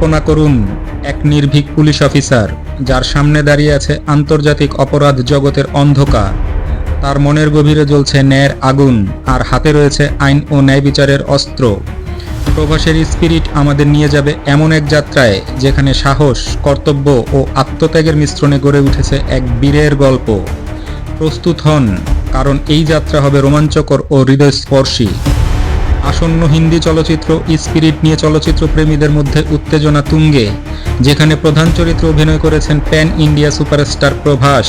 কল্পনা করুন এক নির্ভীক পুলিশ অফিসার, যার সামনে দাঁড়িয়ে আছে আন্তর্জাতিক অপরাধ জগতের অন্ধকার। তার মনের গভীরে জ্বলছে ন্যায়ের আগুন, আর হাতে রয়েছে আইন ও ন্যায় বিচারের অস্ত্র। প্রভাসের স্পিরিট আমাদের নিয়ে যাবে এমন এক যাত্রায় যেখানে সাহস, কর্তব্য ও আত্মত্যাগের মিশ্রণে গড়ে উঠেছে এক বীরের গল্প। প্রস্তুত হন, কারণ এই যাত্রা হবে রোমাঞ্চকর ও হৃদয়স্পর্শী। আসন্ন হিন্দি চলচ্চিত্র স্পিরিট নিয়ে চলচ্চিত্র প্রেমীদের মধ্যে উত্তেজনা তুঙ্গে, যেখানে প্রধান চরিত্রে অভিনয় করেছেন প্যান ইন্ডিয়া সুপারস্টার প্রভাস।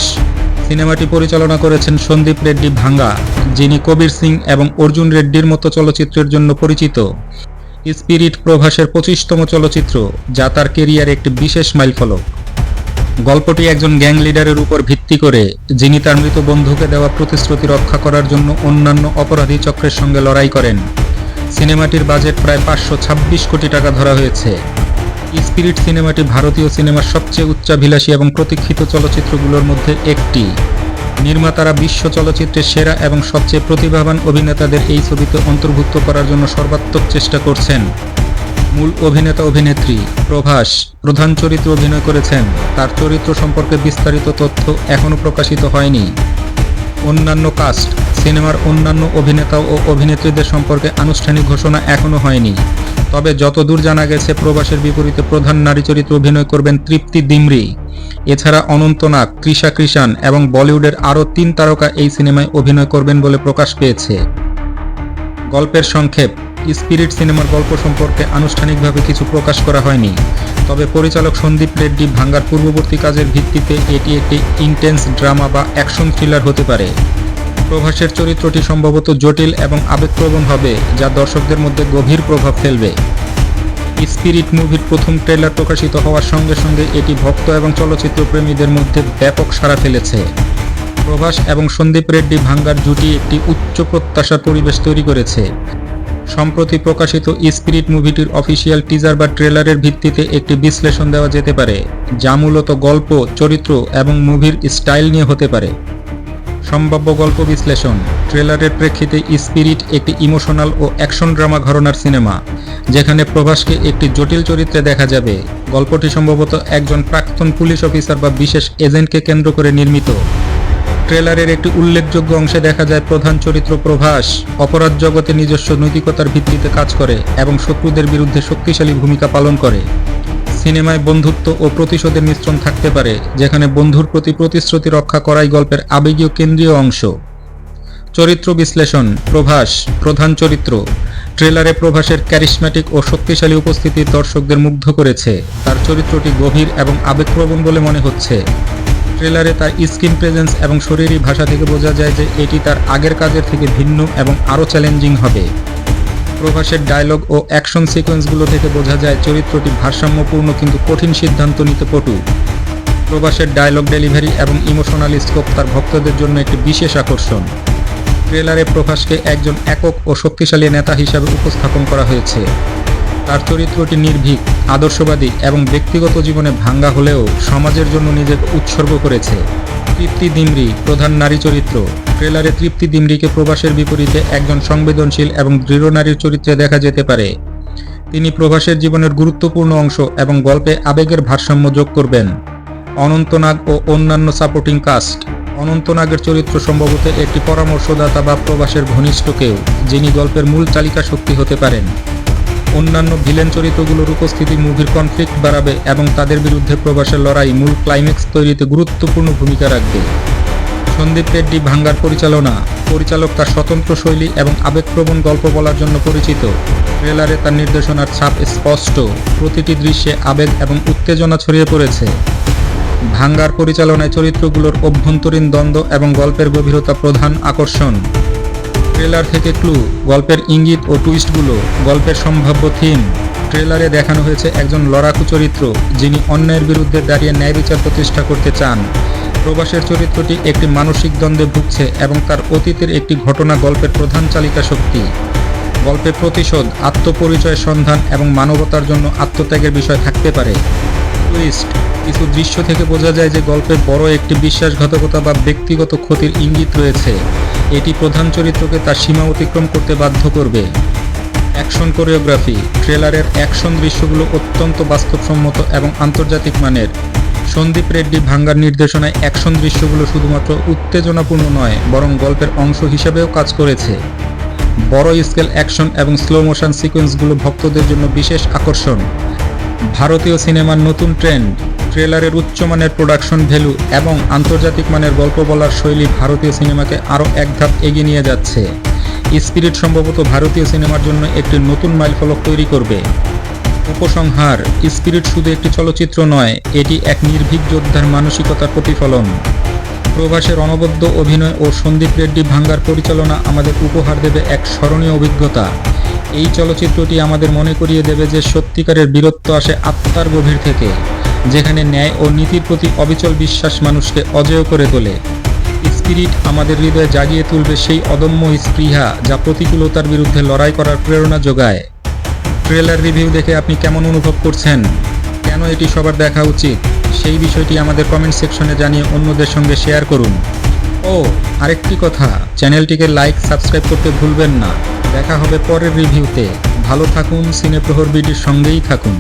সিনেমাটি পরিচালনা করেছেন সন্দীপ রেড্ডি ভাঙ্গা, যিনি কবির সিং এবং অর্জুন রেড্ডির মতো চলচ্চিত্রের জন্য পরিচিত। স্পিরিট প্রভাসের 25তম চলচ্চিত্র, যা তার কেরিয়ারে একটি বিশেষ মাইলফলক। গল্পটি একজন গ্যাং লিডারের উপর ভিত্তি করে, যিনি তার মৃত বন্ধুকে দেওয়া প্রতিশ্রুতি রক্ষা করার জন্য অন্যান্য অপরাধী চক্রের সঙ্গে লড়াই করেন। সিনেমাটির বাজেট প্রায় 526 কোটি টাকা ধরা হয়েছে। স্পিরিট সিনেমাটি ভারতীয় সিনেমার সবচেয়ে উচ্চাভিলাষী এবং প্রতীক্ষিত চলচ্চিত্রগুলোর মধ্যে একটি। নির্মাতারা বিশ্ব চলচ্চিত্রের সেরা এবং সবচেয়ে প্রতিভাবান অভিনেতাদের এই ছবিতে অন্তর্ভুক্ত করার জন্য সর্বাত্মক চেষ্টা করছেন। মূল অভিনেতা অভিনেত্রী প্রভাস প্রধান চরিত্রে অভিনয় করেছেন। তার চরিত্র সম্পর্কে বিস্তারিত তথ্য এখনও প্রকাশিত হয়নি। অন্যান্য কাস্ট, সিনেমার অন্যান্য অভিনেতা ও অভিনেত্রীদের সম্পর্কে আনুষ্ঠানিক ঘোষণা এখনও হয়নি। তবে যতদূর জানা গেছে, প্রভাসের বিপরীতে প্রধান নারী চরিত্রে অভিনয় করবেন তৃপ্তি ডিমরি। এছাড়া অনন্ত নাগ, তৃষা কৃষাণ এবং বলিউডের আরও 3 তারকা এই সিনেমায় অভিনয় করবেন বলে প্রকাশ পেয়েছে। গল্পের সংক্ষেপ। স্পিরিট সিনেমার গল্প সম্পর্কে আনুষ্ঠানিকভাবে কিছু প্রকাশ করা হয়নি, তবে পরিচালক সন্দীপ রেড্ডি ভাঙ্গার পূর্ববর্তী কাজের ভিত্তিতে এটি একটি ইন্টেন্স ড্রামা বা অ্যাকশন থ্রিলার হতে পারে। প্রভাসের চরিত্রটি সম্ভবত জটিল এবং আবেগপ্রবণ হবে, যা দর্শকদের মধ্যে গভীর প্রভাব ফেলবে। স্পিরিট মুভির প্রথম ট্রেলার প্রকাশিত হওয়ার সঙ্গে সঙ্গে এটি ভক্ত এবং চলচ্চিত্র প্রেমীদের মধ্যে ব্যাপক সাড়া ফেলেছে। প্রভাস এবং সন্দীপ রেড্ডি ভাঙ্গার জুটি একটি উচ্চ প্রত্যাশার পরিবেশ তৈরি করেছে। সম্প্রতি প্রকাশিত স্পিরিট মুভিটির অফিসিয়াল টিজার বা ট্রেলারের ভিত্তিতে একটি বিশ্লেষণ দেওয়া যেতে পারে, যা মূলত গল্প, চরিত্র এবং মুভির স্টাইল নিয়ে হতে পারে। সম্ভাব্য গল্প বিশ্লেষণ। ট্রেলারের প্রেক্ষিতে স্পিরিট একটি ইমোশনাল ও অ্যাকশন ড্রামা ঘরানার সিনেমা, যেখানে প্রভাসকে একটি জটিল চরিত্রে দেখা যাবে। গল্পটি সম্ভবত একজন প্রাক্তন পুলিশ অফিসার বা বিশেষ এজেন্টকে কেন্দ্র করে নির্মিত। ট্রেলারের একটি উল্লেখযোগ্য অংশে দেখা যায় প্রধান চরিত্র প্রভাস অপরাধ জগতে নিজস্ব নৈতিকতার ভিত্তিতে কাজ করে এবং শত্রুদের বিরুদ্ধে শক্তিশালী ভূমিকা পালন করে। সিনেমায় বন্ধুত্ব ও প্রতিশোধের মিশ্রণ থাকতে পারে, যেখানে বন্ধুর প্রতি প্রতিশ্রুতি রক্ষা করাই গল্পের আবেগীয় কেন্দ্রীয় অংশ। চরিত্র বিশ্লেষণ। প্রভাস প্রধান চরিত্র। ট্রেলারে প্রভাসের ক্যারিশম্যাটিক ও শক্তিশালী উপস্থিতি দর্শকদের মুগ্ধ করেছে। তার চরিত্রটি গভীর এবং আবেগপ্রবণ বলে মনে হচ্ছে। ট্রেলারে তার স্ক্রিন প্রেজেন্স এবং শরীরী ভাষা থেকে বোঝা যায় যে এটি তার আগের কাজের থেকে ভিন্ন এবং আরও চ্যালেঞ্জিং হবে। প্রভাসের ডায়লগ ও অ্যাকশন সিকোয়েন্সগুলো থেকে বোঝা যায় চরিত্রটি ভারসাম্যপূর্ণ কিন্তু কঠিন সিদ্ধান্ত নিতে পটু। প্রভাসের ডায়লগ ডেলিভারি এবং ইমোশনাল স্কোপ তার ভক্তদের জন্য একটি বিশেষ আকর্ষণ। ট্রেলারে প্রভাসকে একজন একক ও শক্তিশালী নেতা হিসাবে উপস্থাপন করা হয়েছে। তার চরিত্রটি নির্ভীক, আদর্শবাদী এবং ব্যক্তিগত জীবনে ভাঙ্গা হলেও সমাজের জন্য নিজেকে উৎসর্গ করেছে। তৃপ্তি ডিমরি প্রধান নারী চরিত্র। ট্রেলারে তৃপ্তি ডিমরিকে প্রভাসের বিপরীতে একজন সংবেদনশীল এবং দৃঢ় নারীর চরিত্রে দেখা যেতে পারে। তিনি প্রভাসের জীবনের গুরুত্বপূর্ণ অংশ এবং গল্পে আবেগের ভারসাম্য যোগ করবেন। অনন্ত নাগ ও অন্যান্য সাপোর্টিং কাস্ট। অনন্ত নাগের চরিত্র সম্ভবত একটি পরামর্শদাতা বা প্রভাসের ঘনিষ্ঠ কেউ, যিনি গল্পের মূল চালিকা শক্তি হতে পারেন। অন্যান্য ভিলেন চরিত্রগুলোর উপস্থিতি মুভির কনফ্লিক্ট বাড়াবে এবং তাদের বিরুদ্ধে প্রভাসের লড়াই মূল ক্লাইম্যাক্স তৈরিতে গুরুত্বপূর্ণ ভূমিকা রাখবে। সন্দীপ রেড্ডি ভাঙ্গার পরিচালনা। পরিচালক তার স্বতন্ত্র শৈলী এবং আবেগপ্রবণ গল্প বলার জন্য পরিচিত। ট্রেলারে তার নির্দেশনার ছাপ স্পষ্ট। প্রতিটি দৃশ্যে আবেগ এবং উত্তেজনা ছড়িয়ে পড়েছে। ভাঙ্গার পরিচালনায় চরিত্রগুলোর অভ্যন্তরীণ দ্বন্দ্ব এবং গল্পের গভীরতা প্রধান আকর্ষণ। ট্রেলার থেকে ক্লু, গল্পের ইঙ্গিত ও টুইস্টগুলো। গল্পের সম্ভাব্য থিম। ট্রেলারে দেখানো হয়েছে একজন লড়াকু চরিত্র, যিনি অন্যায়ের বিরুদ্ধে দাঁড়িয়ে ন্যায় বিচার প্রতিষ্ঠা করতে চান। প্রভাসের চরিত্রটি একটি মানসিক দ্বন্দ্বে ভুগছে এবং তার অতীতের একটি ঘটনা গল্পের প্রধান চালিকা শক্তি। গল্পে প্রতিশোধ, আত্মপরিচয় সন্ধান এবং মানবতার জন্য আত্মত্যাগের বিষয় থাকতে পারে। টুইস্ট। কিছু দৃশ্য থেকে বোঝা যায় যে গল্পে বড় একটি বিশ্বাসঘাতকতা বা ব্যক্তিগত ক্ষতির ইঙ্গিত রয়েছে। এটি প্রধান চরিত্রকে তার সীমা অতিক্রম করতে বাধ্য করবে। Action choreography. ট্রেলারের অ্যাকশন দৃশ্যগুলো অত্যন্ত বাস্তবসম্মত এবং আন্তর্জাতিক মানের। সন্দীপ রেড্ডি ভাঙ্গার নির্দেশনায় অ্যাকশন দৃশ্যগুলো শুধুমাত্র উত্তেজনাপূর্ণ নয়, বরং গল্পের অংশ হিসেবেও কাজ করেছে। বড় স্কেল অ্যাকশন এবং স্লো মোশন সিকোয়েন্সগুলো ভক্তদের জন্য বিশেষ আকর্ষণ। ভারতীয় সিনেমার নতুন ট্রেন্ড। ট্রেলারের উচ্চমানের প্রোডাকশন ভ্যালু এবং আন্তর্জাতিক মানের গল্প বলার শৈলী ভারতীয় সিনেমাকে আরও এক ধাপ এগিয়ে নিয়ে যাচ্ছে। স্পিরিট সম্ভবত ভারতীয় সিনেমার জন্য একটি নতুন মাইলফলক তৈরি করবে। উপসংহার: স্পিরিট শুধু একটি চলচ্চিত্র নয়, এটি এক নির্ভীক যোদ্ধার মানসিকতার প্রতিফলন। প্রভাসের অনবদ্য অভিনয় ও সন্দীপ রেড্ডি ভাঙ্গার পরিচালনা আমাদের উপহার দেবে এক স্মরণীয় অভিজ্ঞতা। এই চলচ্চিত্রটি আমাদের মনে করিয়ে দেবে যে সত্যিকারের বীরত্ব আসে আত্মার গভীর থেকে, যেখানে ন্যায় ও নীতির প্রতি অবিচল বিশ্বাস মানুষকে অজেয় করে তোলে। স্পিরিট আমাদের হৃদয়ে জাগিয়ে তুলবে সেই অদম্য স্পৃহা যা প্রতিকূলতার বিরুদ্ধে লড়াই করার প্রেরণা যোগায়। ট্রেলার রিভিউ দেখে আপনি কেমন অনুভব করছেন? কেন এটি সবার দেখা উচিত? সেই বিষয়টি আমাদের কমেন্ট সেকশনে জানিয়ে অন্যদের সঙ্গে শেয়ার করুন। ও আরেকটি কথা, চ্যানেলটিকে লাইক, সাবস্ক্রাইব করতে ভুলবেন না। দেখা হবে পরের রিভিউতে। ভালো থাকুন, সিনেপ্রহর বিডির সঙ্গেই থাকুন।